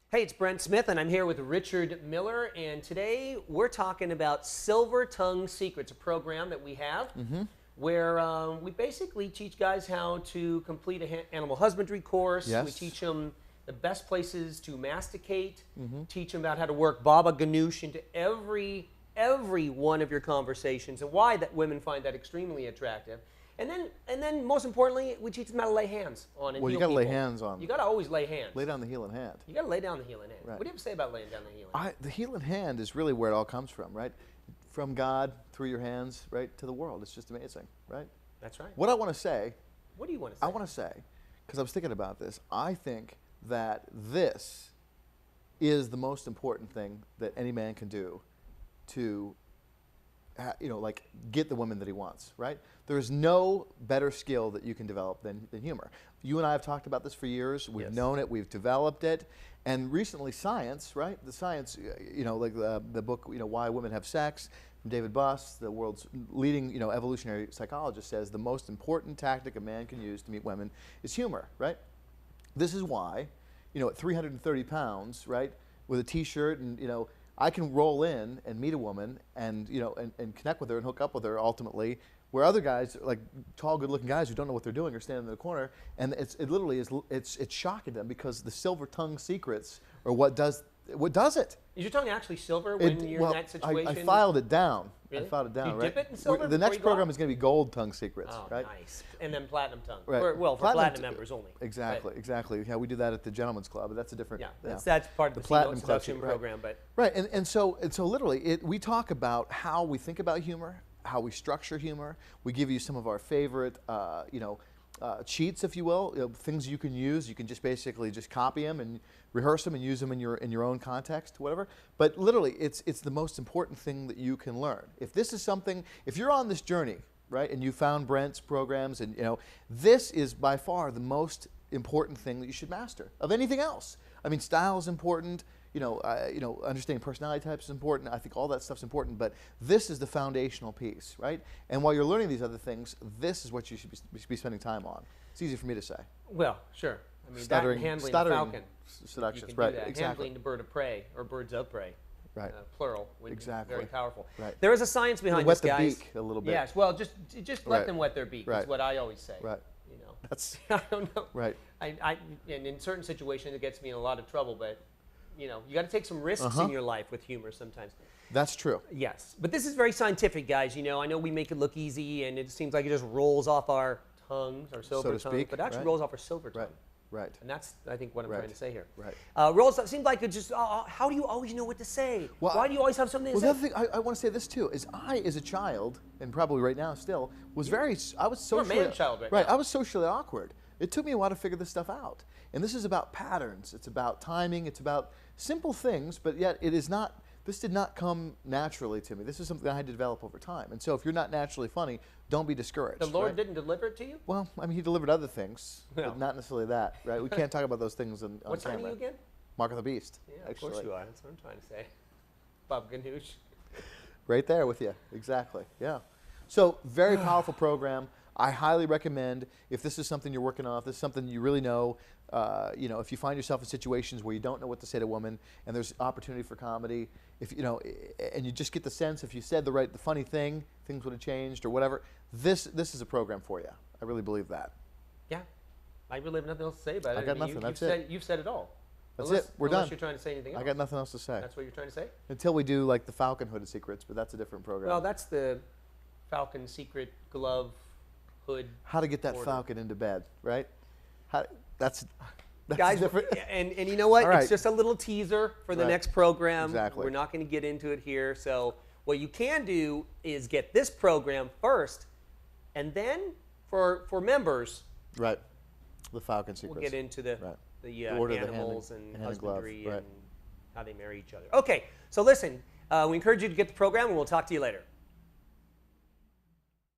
Hey, it's Brent Smith, and I'm here with Richard Miller, and today we're talking about Silver Tongue Secrets, a program that we have where we basically teach guys how to complete an animal husbandry course. Yes. We teach them the best places to masticate, teach them about how to work baba ganoush into every one of your conversations, and why that women find that extremely attractive. And then, most importantly, we teach them how to lay hands on and Well, you heal got to lay people. hands on. You got to always lay hands. Lay down the heel and hand. You got to lay down the heel and hand. Right. What do you have to say about laying down the heel and hand? The heel and hand is really where it all comes from, right? From God, through your hands, right, to the world. It's just amazing, right? That's right. What I want to say, What do you want to say? I want to say, because I was thinking about this, I think that this is the most important thing that any man can do to like get the women that he wants, right? There's no better skill that you can develop than humor. You and I have talked about this for years. We've known it. We've developed it. And recently science, right? The science, like the book, Why Women Have Sex, from David Buss, the world's leading, evolutionary psychologist, says the most important tactic a man can use to meet women is humor, right? This is why, at 330 pounds, right, with a T-shirt and, I can roll in and meet a woman and and connect with her and hook up with her ultimately, where other guys, like tall, good-looking guys who don't know what they're doing, are standing in the corner, and it literally is it's shocking them because the silver tongue secrets are what does it. Is your tongue actually silver when you're in that situation? I filed it down. Really? I filed it down. You right? dip it in silver. The next before you program go is going to be gold tongue secrets, out? right? Nice. And then platinum tongue. Right. For platinum members only. Exactly, exactly. Yeah, we do that at the Gentlemen's Club, but that's a different. Yeah, that's part of the platinum seduction club, program, but right. And so literally, we talk about how we think about humor, how we structure humor. We give you some of our favorite, cheats, if you will, things you can use. You can just basically just copy them and rehearse them and use them in your own context, whatever. But literally, it's the most important thing that you can learn. If this is something, if you're on this journey, right, and you found Brent's programs, and this is by far the most important thing that you should master of anything else. I mean, style is important. Understanding personality types is important. I think all that stuff's important, but this is the foundational piece, right? And while you're learning these other things, this is what you should be spending time on. It's easy for me to say. well, sure. I mean, Stuttering- that and handling stuttering the falcon. seductions, You can right, do that. exactly. Handling the bird of prey or birds of prey. Right. Plural. Would Exactly. Be very powerful. Right. There is a science behind Wet this, the guys. beak a little bit. Yes. Well, just let Right. them wet their beak. Right. Is what I always say. Right. That's I don't know. right. And in certain situations it gets me in a lot of trouble, but you got to take some risks in your life with humor sometimes. That's true. Yes, but this is very scientific, guys. I know we make it look easy, and it seems like it just rolls off our tongues, our silver to tongue, speak, but it actually right. rolls off our silver tongue. Right. Right. And that's, I think, what I'm Right. trying to say here. Right. Rolls. It seems like it just. How do you always know what to say? Well, Why do you always have something to Well, say? the other thing I want to say this too is I, as a child, and probably right now still, was I was You're a socially man-child right now. I was socially awkward. It took me a while to figure this stuff out. And this is about patterns. It's about timing. It's about simple things, but yet it is not. This did not come naturally to me. This is something I had to develop over time. And so, if you're not naturally funny, don't be discouraged. The Lord right? didn't deliver it to you? Well, I mean, He delivered other things, Well. but not necessarily that, right? We can't talk about those things on What sign are camera. you again? Mark of the Beast. Yeah, actually. of course you are. That's what I'm trying to say. Bob Ganoush. Right there with you, exactly, yeah. So, very powerful program. I highly recommend, if this is something you're working on, if this is something you really know, if you find yourself in situations where you don't know what to say to a woman and there's opportunity for comedy, and you just get the sense if you said the funny thing, things would have changed or whatever, this is a program for you. I really believe that. Yeah. I really have nothing else to say about it. I got nothing. That's it. You've said it all. That's unless, it. We're unless done. you're trying to say anything else. I got nothing else to say. That's what you're trying to say? Until we do like the Falcon Hooded Secrets, but that's a different program. Well, that's the Falcon secret glove hood. How to get that order. falcon into bed, right? That's Guys, different. and you know what? All right. It's just a little teaser for the Right. next program. Exactly. We're not going to get into it here. So what you can do is get this program first, and then for members, Right. The Falcon Secrets. we'll get into the Right. the order of the hand animals and- and hand and glove, husbandry right. and how they marry each other. Okay, so listen, we encourage you to get the program, and we'll talk to you later.